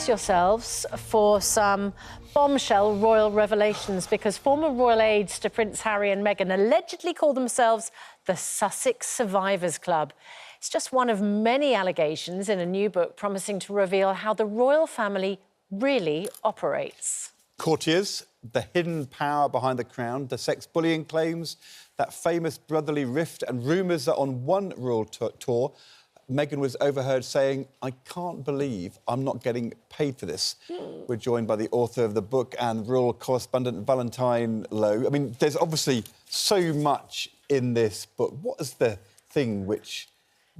brace yourselves for some bombshell royal revelations, because former royal aides to Prince Harry and Meghan allegedly call themselves the Sussex Survivors Club. It's just one of many allegations in a new book promising to reveal how the royal family really operates. Courtiers, the hidden power behind the crown, the sex bullying claims, that famous brotherly rift, and rumours that on one royal tour, Meghan was overheard saying, "I can't believe I'm not getting paid for this." We're joined by the author of the book and royal correspondent Valentine Lowe. I mean, there's obviously so much in this book. What is the thing which,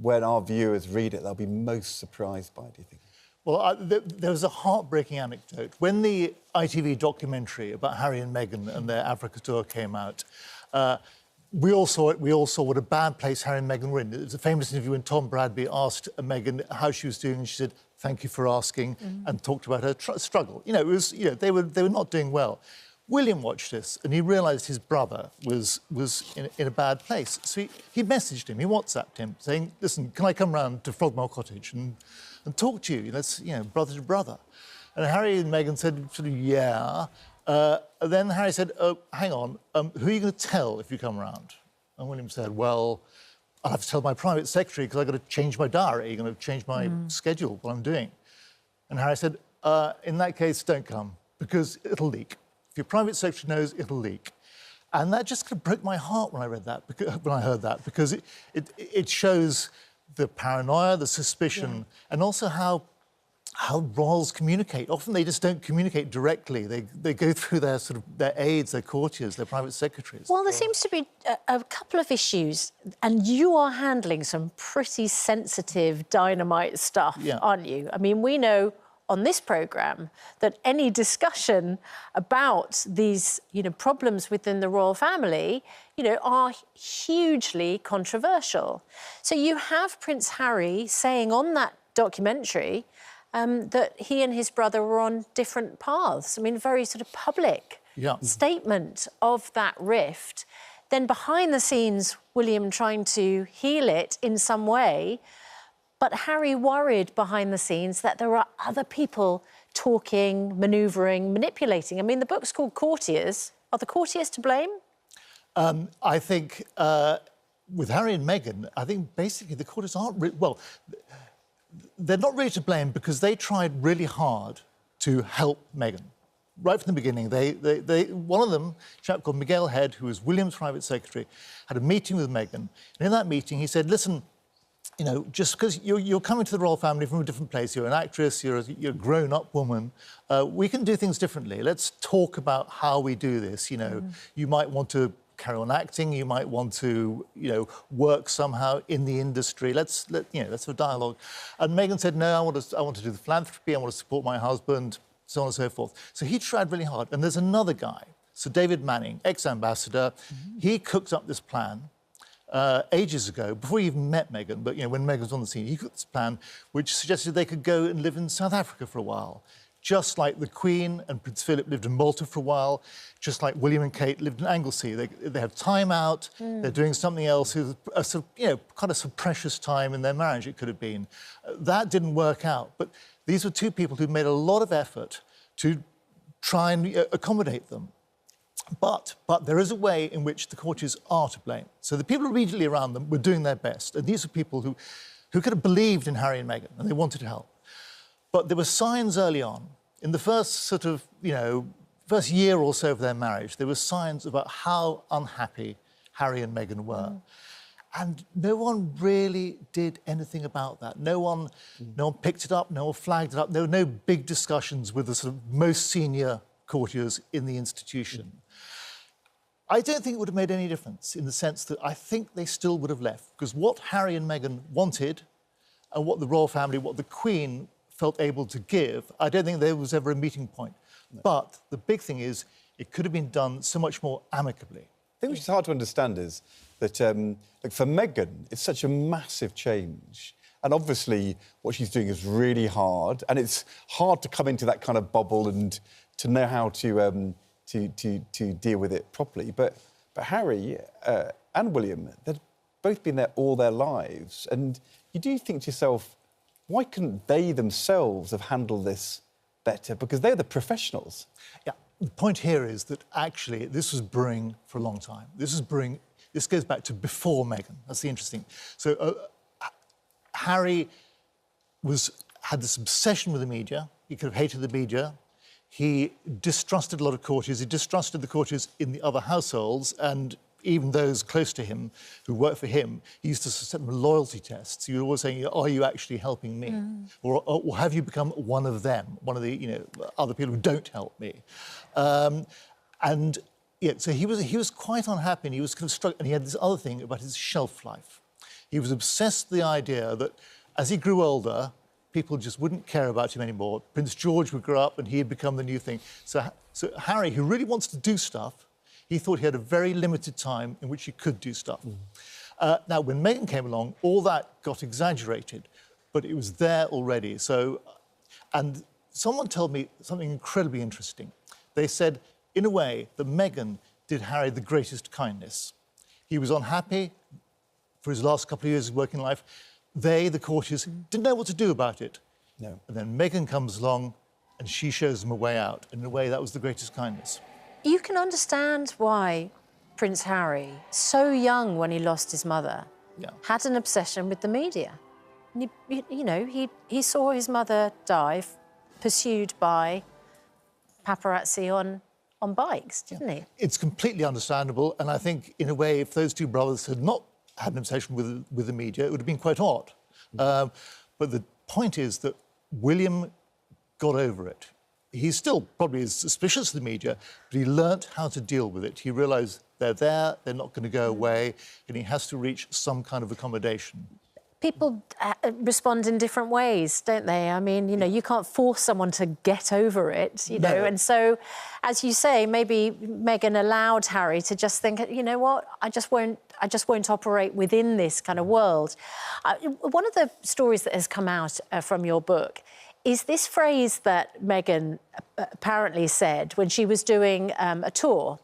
when our viewers read it, they'll be most surprised by, do you think? Well, there was a heartbreaking anecdote. When the ITV documentary about Harry and Meghan and their Africa tour came out, we all saw it. We all saw what a bad place Harry and Meghan were in. It was a famous interview when Tom Bradby asked Meghan how she was doing, and she said, "Thank you for asking," and talked about her struggle. You know, it was, you know, they were not doing well. William watched this and he realised his brother was in a bad place. So he messaged him, he WhatsApped him, saying, "Listen, can I come round to Frogmore Cottage and talk to you? Let's, you know, brother to brother." And Harry and Meghan said, sort of, yeah. Then Harry said, "Oh, hang on, who are you going to tell if you come round?" And William said, "Well, I'll have to tell my private secretary because I've got to change my diary, I'm going to change my schedule, what I'm doing." And Harry said, "In that case, don't come, because it'll leak. If your private secretary knows, it'll leak." And that just kind of broke my heart when I read that, when I heard that, because it shows the paranoia, the suspicion, and also how royals communicate. Often they just don't communicate directly. They go through their sort of their aides, their courtiers, their private secretaries. Well, there seems to be a couple of issues, and you are handling some pretty sensitive dynamite stuff, aren't you? I mean, we know on this programme that any discussion about these, you know, problems within the royal family, you know, are hugely controversial. So you have Prince Harry saying on that documentary that he and his brother were on different paths. I mean, very sort of public statement of that rift. Then behind the scenes, William trying to heal it in some way, but Harry worried behind the scenes that there are other people talking, manoeuvring, manipulating. I mean, the book's called Courtiers. Are the courtiers to blame? I think with Harry and Meghan, I think basically the courtiers aren't... well, they're not really to blame because they tried really hard to help Meghan. Right from the beginning, one of them, a chap called Miguel Head, who was William's private secretary, had a meeting with Meghan. And in that meeting, he said, "Listen, you know, just because you're coming to the royal family from a different place, you're an actress, you're a grown-up woman, we can do things differently. Let's talk about how we do this. You know, you might want to carry on acting, you might want to, you know, work somehow in the industry. Let's have a dialogue." And Meghan said, "No, I want to do the philanthropy, I want to support my husband," so on and so forth. So he tried really hard. And there's another guy, Sir David Manning, ex-ambassador. He cooked up this plan ages ago, before he even met Meghan, but, you know, when Meghan was on the scene, he cooked this plan which suggested they could go and live in South Africa for a while, just like the Queen and Prince Philip lived in Malta for a while, just like William and Kate lived in Anglesey. They have time out, they're doing something else, a sort of, you know, kind of some precious time in their marriage it could have been. That didn't work out, but these were two people who made a lot of effort to try and accommodate them. But there is a way in which the courtiers are to blame. So the people immediately around them were doing their best, and these are people who could have believed in Harry and Meghan, and they wanted to help. But there were signs early on, in the first sort of, you know, first year or so of their marriage, there were signs about how unhappy Harry and Meghan were. And no one really did anything about that. No one picked it up, no one flagged it up. There were no big discussions with the sort of most senior courtiers in the institution. I don't think it would have made any difference, in the sense that I think they still would have left, because what Harry and Meghan wanted and what the royal family, what the Queen felt able to give, I don't think there was ever a meeting point. No. But the big thing is, it could have been done so much more amicably. I think which is hard to understand is that, like for Meghan, it's such a massive change. And obviously, what she's doing is really hard, and it's hard to come into that kind of bubble and to know how to deal with it properly. But Harry and William, they've both been there all their lives, and you do think to yourself, why couldn't they themselves have handled this better because they're the professionals. Yeah, the point here is that actually this was brewing for a long time. This goes back to before Meghan. That's the interesting. So Harry had this obsession with the media. He could have hated the media. He distrusted a lot of courtiers. He distrusted the courtiers in the other households, and even those close to him who worked for him, he used to set them loyalty tests. He was always saying, are you actually helping me? Or have you become one of them, one of the other people who don't help me? And yeah, so he was quite unhappy, and he was kind of struck, and he had this other thing about his shelf life. He was obsessed with the idea that as he grew older, people just wouldn't care about him anymore. Prince George would grow up and he'd become the new thing. So Harry, who really wants to do stuff, he thought he had a very limited time in which he could do stuff. Now, when Meghan came along, all that got exaggerated, but it was there already. So, and someone told me something incredibly interesting. They said, in a way, that Meghan did Harry the greatest kindness. He was unhappy for his last couple of years of working life. They, the courtiers, didn't know what to do about it. No. And then Meghan comes along and she shows them a way out. And in a way, that was the greatest kindness. You can understand why Prince Harry, so young when he lost his mother, had an obsession with the media. And he saw his mother die, pursued by paparazzi on bikes, didn't he? It's completely understandable. And I think, in a way, if those two brothers had not had an obsession with the media, it would have been quite odd. But the point is that William got over it. He still probably is suspicious of the media, but he learnt how to deal with it. He realised they're there, they're not going to go away, and he has to reach some kind of accommodation. People respond in different ways, don't they? I mean, you can't force someone to get over it, know. And so, as you say, maybe Meghan allowed Harry to just think, you know what, I just won't operate within this kind of world. One of the stories that has come out from your book is this phrase that Meghan apparently said when she was doing a tour.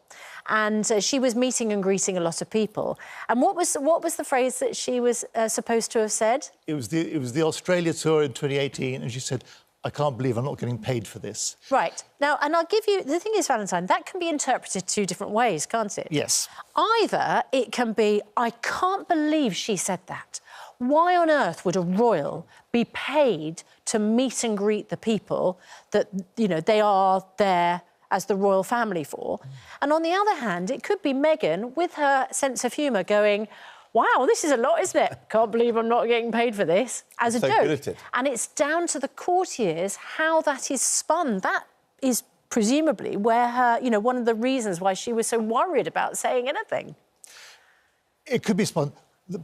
And she was meeting and greeting a lot of people. And what was the phrase that she was supposed to have said? It was the Australia tour in 2018, and she said, I can't believe I'm not getting paid for this. Right. Now, and I'll give you... The thing is, Valentine, that can be interpreted two different ways, can't it? Yes. Either it can be, I can't believe she said that. Why on earth would a royal be paid to meet and greet the people that, they are there as the royal family for? And on the other hand, it could be Meghan, with her sense of humour, going, wow, this is a lot, isn't it? Can't believe I'm not getting paid for this, as a joke. And it's down to the courtiers how that is spun. That is presumably where her, one of the reasons why she was so worried about saying anything. It could be spun. The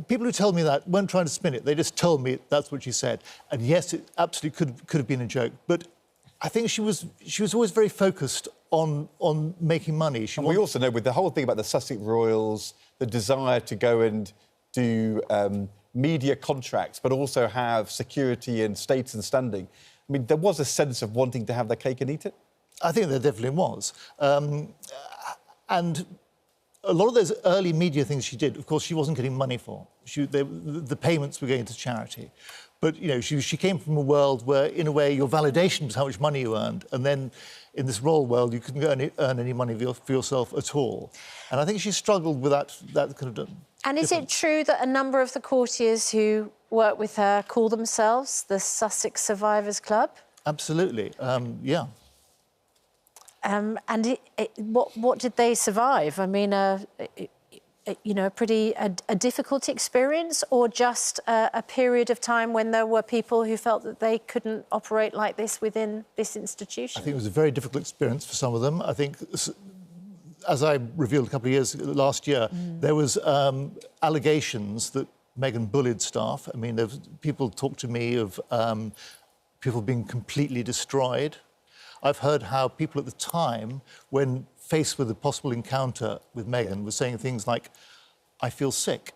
people who tell me that weren't trying to spin it. They just told me that's what she said. And yes, it absolutely could have been a joke. But I think she was always very focused on making money. We also know, with the whole thing about the Sussex royals, the desire to go and do media contracts, but also have security and status and standing. I mean, there was a sense of wanting to have their cake and eat it. I think there definitely was. And a lot of those early media things she did, of course, she wasn't getting money for. The payments were going to charity. But, she came from a world where, in a way, your validation was how much money you earned. And then, in this royal world, you couldn't earn any money for yourself at all. And I think she struggled with that kind of... And is it true that a number of the courtiers who work with her call themselves the Sussex Survivors Club? Absolutely, yeah. And what did they survive? I mean, a difficult experience, or just a period of time when there were people who felt that they couldn't operate like this within this institution? I think it was a very difficult experience for some of them. I think, as I revealed a couple of years last year, there was allegations that Meghan bullied staff. I mean, people talked to me of people being completely destroyed. I've heard how people at the time, when faced with a possible encounter with Meghan, were saying things like, I feel sick,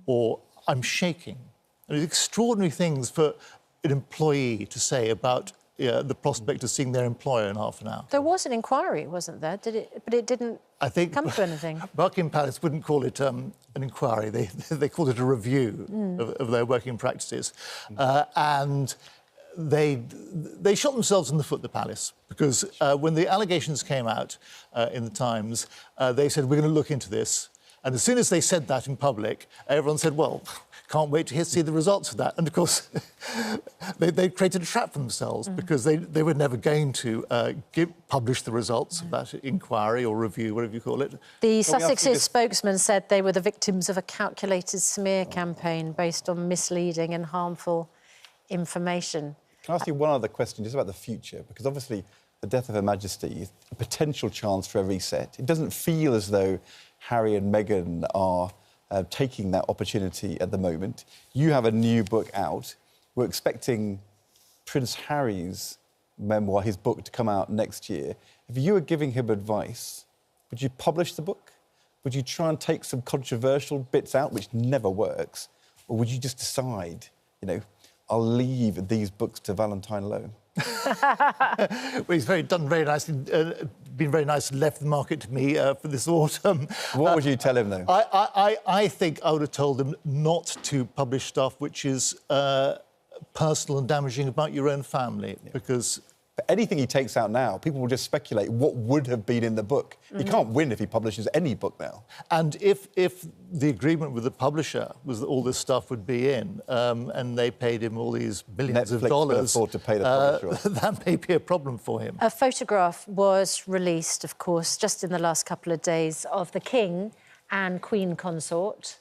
or I'm shaking. And it's extraordinary things for an employee to say about the prospect of seeing their employer in half an hour. There was an inquiry, wasn't there? But it didn't come to anything. Buckingham Palace wouldn't call it an inquiry. They called it a review of their working practices. And they shot themselves in the foot, the palace, because when the allegations came out in the Times, they said, we're going to look into this. And as soon as they said that in public, everyone said, well, can't wait to see the results of that. And, of course, they created a trap for themselves because they were never going to publish the results of that inquiry or review, whatever you call it. The Sussex's spokesman said they were the victims of a calculated smear campaign based on misleading and harmful information. Can I ask you one other question just about the future? Because obviously the death of Her Majesty is a potential chance for a reset. It doesn't feel as though Harry and Meghan are taking that opportunity at the moment. You have a new book out. We're expecting Prince Harry's memoir, his book, to come out next year. If you were giving him advice, would you publish the book? Would you try and take some controversial bits out, which never works? Or would you just decide, you know, I'll leave these books to Valentine alone? Well, he's done very nicely, been very nice and left the market to me for this autumn. What would you tell him, though? I think I would have told him not to publish stuff which is personal and damaging about your own family, because... But anything he takes out now, people will just speculate what would have been in the book. He can't win if he publishes any book now. And if the agreement with the publisher was that all this stuff would be in, and they paid him all these billions of dollars... Netflix could afford to pay the publisher. That may be a problem for him. A photograph was released, of course, just in the last couple of days of the King and Queen Consort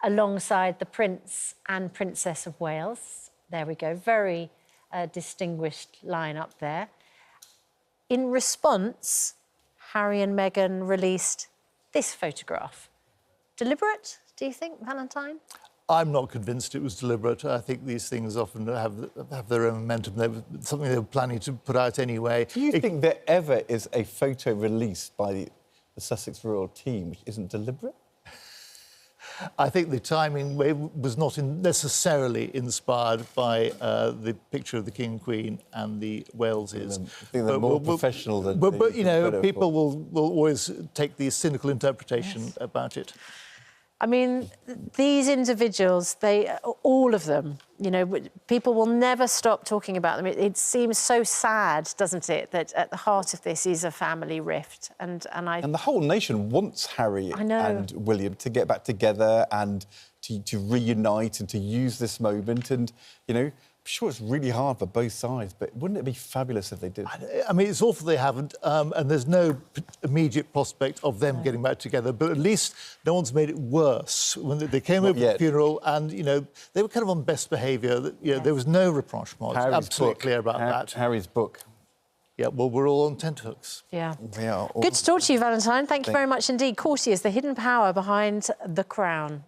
alongside the Prince and Princess of Wales. There we go, very... distinguished lineup there. In response, Harry and Meghan released this photograph. Deliberate, do you think, Valentine? I'm not convinced it was deliberate. I think these things often have their own momentum. Something they were planning to put out anyway. Do you think there ever is a photo released by the Sussex royal team which isn't deliberate? I think the timing was not necessarily inspired by the picture of the King and Queen and the Waleses. I think they're more professional than... But you know, people will always take the cynical interpretation about it. I mean, these individuals, all of them, you know, people will never stop talking about them. It seems so sad, doesn't it, that at the heart of this is a family rift. And the whole nation wants Harry and William to get back together and to reunite and to use this moment. And, you know, I'm sure it's really hard for both sides, but wouldn't it be fabulous if they did? I mean, it's awful they haven't, and there's no immediate prospect of them getting back together, but at least no one's made it worse. When they came over to the funeral and, you know, they were kind of on best behaviour. You know, there was no rapprochement. Absolutely clear about that. Harry's book. Yeah, well, we're all on tenterhooks. Yeah. We are. Good to talk to you, Valentine. Thank you very much indeed. Courtiers, the hidden power behind the crown.